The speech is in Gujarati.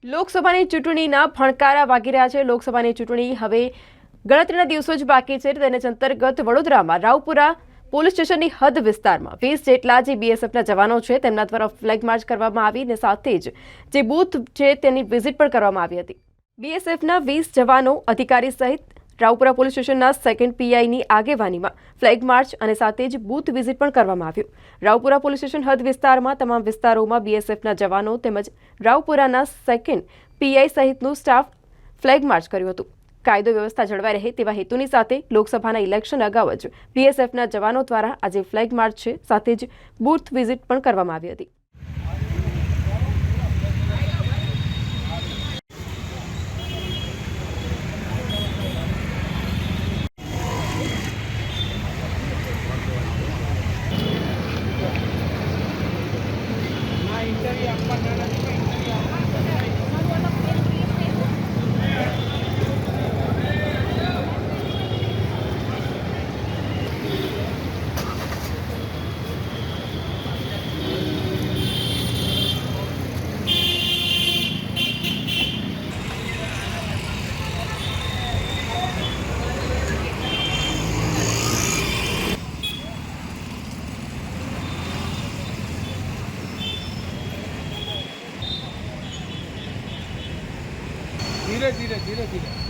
લોકસભાની ચૂંટણીના ભણકારા વાગી રહ્યા છે। લોકસભાની ચૂંટણી હવે ગણતરીના દિવસો જ બાકી છે। તેને અંતર્ગત વડોદરામાં રાવપુરા પોલીસ સ્ટેશનની હદ વિસ્તારમાં 20 જેટલા જે બીએસએફના જવાનો છે તેમના દ્વારા ફ્લેગ માર્ચ કરવામાં આવી અને સાથે જ જે બૂથ છે તેની વિઝિટ પણ કરવામાં આવી હતી। બીએસએફના 20 જવાનો અધિકારી સહિત રાવપુરા પોલીસ સ્ટેશનના સેકન્ડ પીઆઈની આગેવાનીમાં ફ્લેગ માર્ચ અને સાથે જ બૂથ વિઝિટ પણ કરવામાં આવ્યું। રાવપુરા પોલીસ સ્ટેશન હદ વિસ્તારમાં તમામ વિસ્તારોમાં બીએસએફના જવાનો તેમજ રાવપુરાના સેકન્ડ પીઆઈ સહિતનું સ્ટાફ ફ્લેગ માર્ચ કર્યું હતું। કાયદો વ્યવસ્થા જળવાઈ રહે તેવા હેતુની સાથે લોકસભાના ઇલેક્શન અગાઉ જ બીએસએફના જવાનો દ્વારા આજે ફ્લેગ માર્ચ છે સાથે જ બૂથ વિઝિટ પણ કરવામાં આવી હતી। धीरे धीरे धीरे धीरे